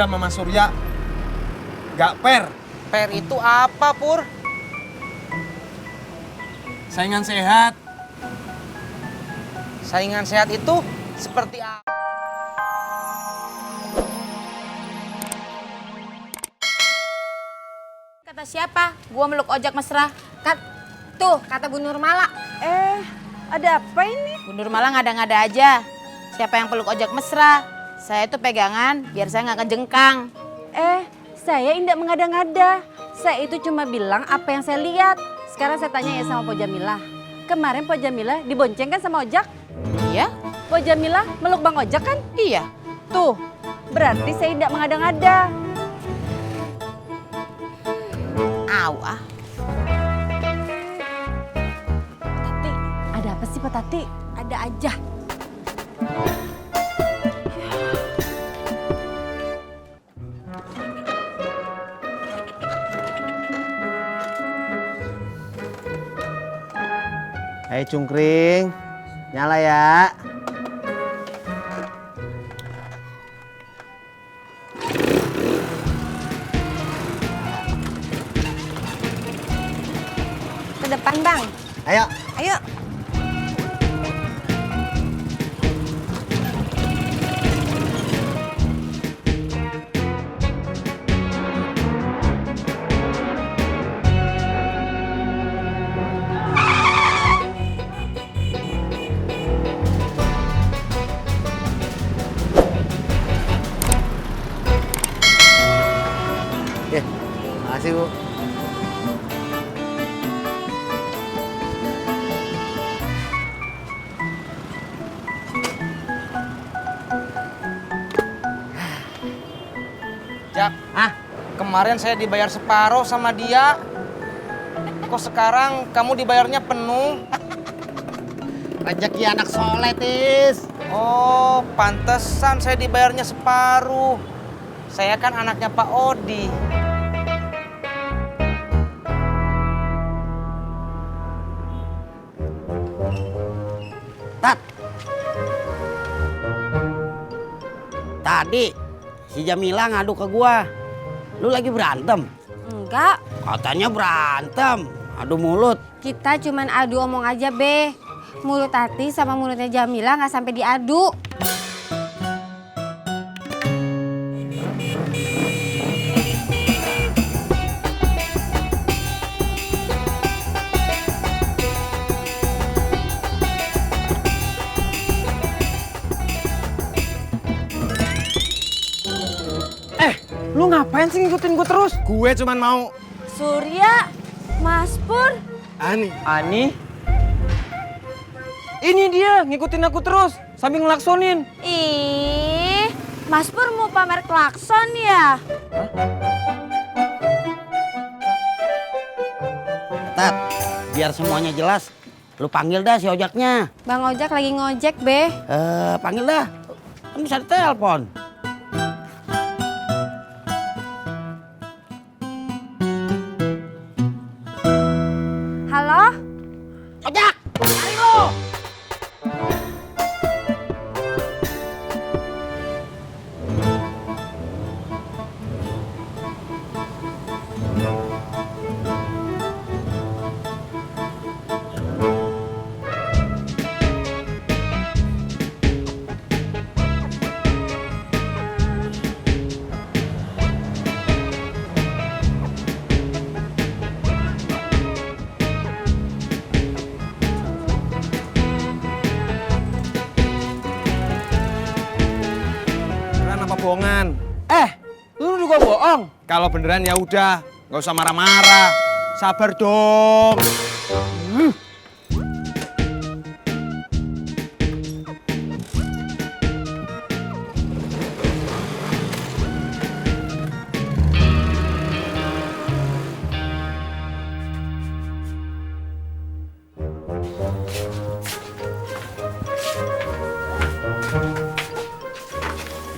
udah Mama Surya. Gak fair. Per itu apa, Pur? Saingan sehat. Saingan sehat itu seperti apa? Kata siapa? Gua meluk ojek mesra. Tuh, kata Bu Nurmala. Ada apa ini? Bu Nurmala ngada-ngada aja. Siapa yang peluk ojek mesra? Saya tuh pegangan biar saya nggak kejengkang. Saya indak mengada-ngada. Saya itu cuma bilang apa yang saya lihat. Sekarang saya tanya ya sama Po Jamila. Kemarin Po Jamila dibonceng kan sama ojek? Iya? Po Jamila meluk Bang Ojek kan? Iya. Tuh, berarti saya indak mengada-ngada. Au ah. Tati, ada apa sih Pak Tati? Ada aja. Hai cungkring, nyala ya. Ke depan, Bang. Ayo. Ayo. Makasih Bu. Jak, kemarin saya dibayar separuh sama dia. Kok sekarang kamu dibayarnya penuh? Rezeki anak soleh, Tis. Oh, pantesan saya dibayarnya separuh. Saya kan anaknya Pak Odi. Tat. Tadi si Jamila ngadu ke gua. Lu lagi berantem? Enggak, Katanya berantem. Adu mulut. kita cuman adu omong aja, Be. Mulut Tati sama mulutnya Jamila nggak sampai diadu. Lu ngapain sih ngikutin gue terus? Gue cuman mau Surya, Mas Pur. Ani? Ini dia ngikutin aku terus sambil ngelaksonin. Ih, Mas Pur mau pamer klakson ya? Tat, biar semuanya jelas. Lu panggil dah si ojaknya. Bang Ojek lagi ngojek, Be. Panggil dah. Kan bisa ditelepon. Halo? Ojak, mari lu. beneran apa bohongan. Lu juga bohong. Kalau beneran ya udah, nggak usah marah-marah. Sabar dong.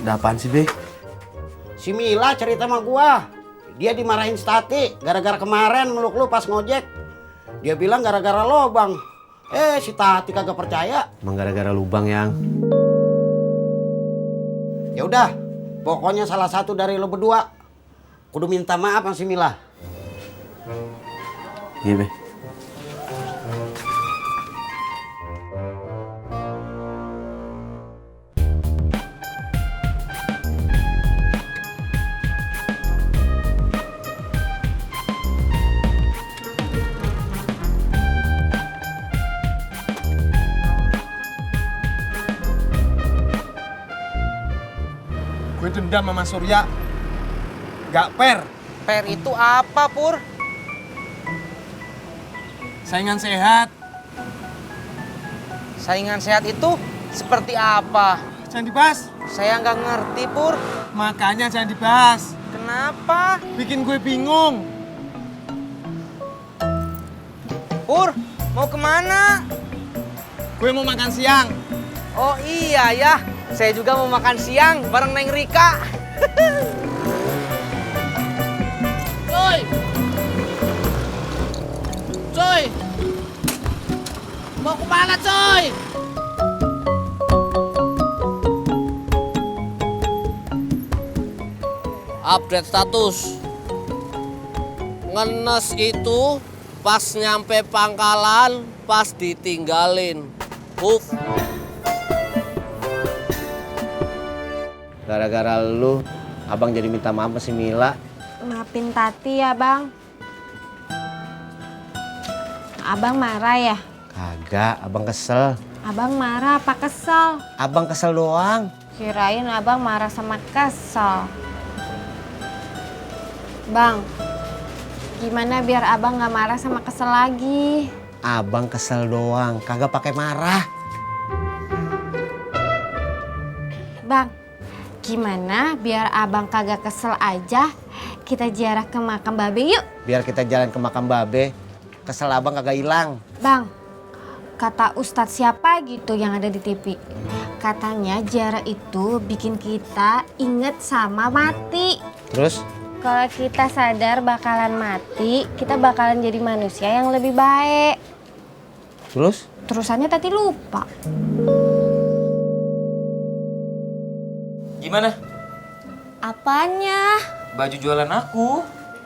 Ada apaan sih, Be? Si Mila cerita sama gua. Dia dimarahin Stati gara-gara kemarin meluk lu pas ngojek. Dia bilang gara-gara lo, Bang. Si Tati kagak percaya. Emang gara-gara lubang yang Ya udah, Pokoknya salah satu dari lo berdua kudu minta maaf sama si Mila. Iya, Be. Gue dendam sama Surya. Gak fair. Per itu apa, Pur? Saingan sehat. Saingan sehat itu seperti apa? Jangan dibahas. Saya nggak ngerti, Pur. Makanya jangan dibahas. Kenapa? Bikin gue bingung. Pur, mau kemana? Gue mau makan siang. Oh iya ya, saya juga mau makan siang bareng Neng Rika. Coy! Coy! Mau kemana, Coy? Update status. Ngenes itu pas nyampe pangkalan, pas ditinggalin. Huf. Gara-gara lu, abang jadi minta maaf sama si Mila. Maafin Tati ya Bang. Abang marah ya? Kagak, abang kesel. Abang marah apa kesel? Abang kesel doang. Kirain abang marah sama kesel. Bang, gimana biar abang gak marah sama kesel lagi? Abang kesel doang, kagak pakai marah. Bang, gimana biar abang kagak kesel aja? Kita ziarah ke makam Babe yuk. Biar kita jalan ke makam Babe, kesel abang kagak hilang. Bang, kata Ustadz siapa gitu yang ada di TV. Katanya ziarah itu bikin kita inget sama mati. Terus? Kalau kita sadar bakalan mati, kita bakalan jadi manusia yang lebih baik. Terus? Terusannya Tati lupa. Gimana? Apanya? Baju jualan aku.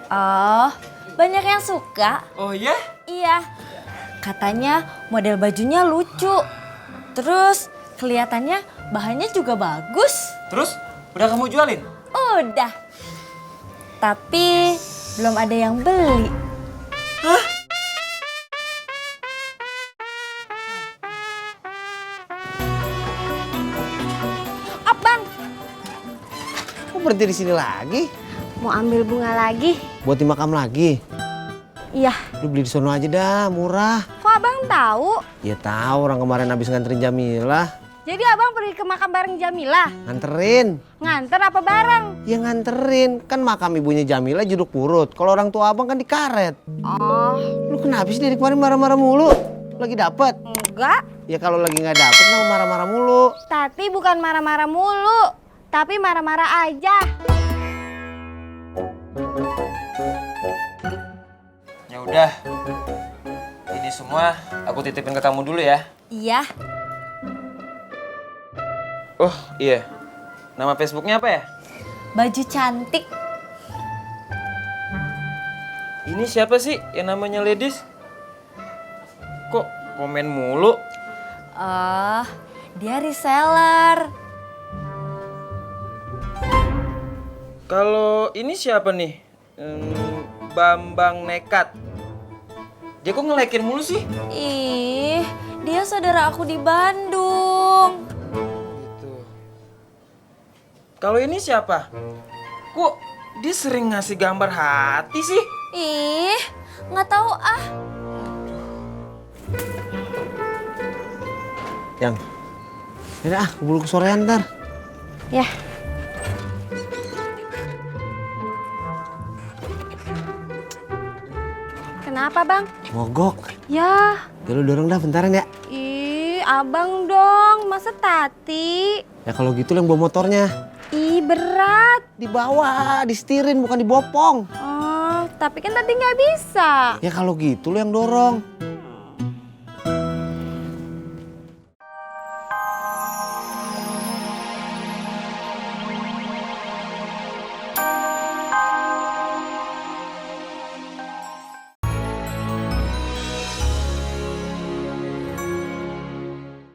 Oh, banyak yang suka. Oh iya? Iya. Katanya model bajunya lucu. Terus kelihatannya bahannya juga bagus. Terus udah kamu jualin? Udah. Tapi belum ada yang beli. Abang, Kok berhenti di sini lagi? mau ambil bunga lagi? Buat di makam lagi? Iya. Lu beli di sono aja dah, murah. Kok abang tahu? Ya tahu orang kemarin habis nganterin Jamilah. Jadi abang pergi ke makam bareng Jamilah? Nganterin. Nganter apa bareng? Ya nganterin. Kan makam ibunya Jamilah Juruk Purut. Kalau orang tua abang kan di karet. Oh, Lu kenapa sih dari kemarin marah-marah mulu? Lagi dapet? enggak. Ya kalau lagi nggak dapet kenapa marah-marah mulu? Tati bukan marah-marah mulu, tapi marah-marah aja. Ya udah. Ini semua aku titipin ke kamu dulu ya. Iya. Oh iya. Nama Facebooknya apa ya? Baju cantik. Ini siapa sih yang namanya Ladies? Kok komen mulu? Oh, dia reseller. Kalau ini siapa nih? Bambang Nekat. Dia kok ngelekin mulu sih? Ih, dia saudara aku di Bandung. Gitu. Kalau ini siapa? Kok dia sering ngasih gambar hati sih? Ih, nggak tahu ah. Yang, yaudah ah, keburu kesorean ntar. Ya. Kenapa bang? Mogok. Ya, Ya lu dorong dah bentaran ya. ih abang dong, masa Tati? Ya kalau gitu lu yang bawa motornya. Ih berat. Dibawa, disetirin bukan dibopong. Oh, tapi kan Tati nggak bisa. Ya kalau gitu lu yang dorong.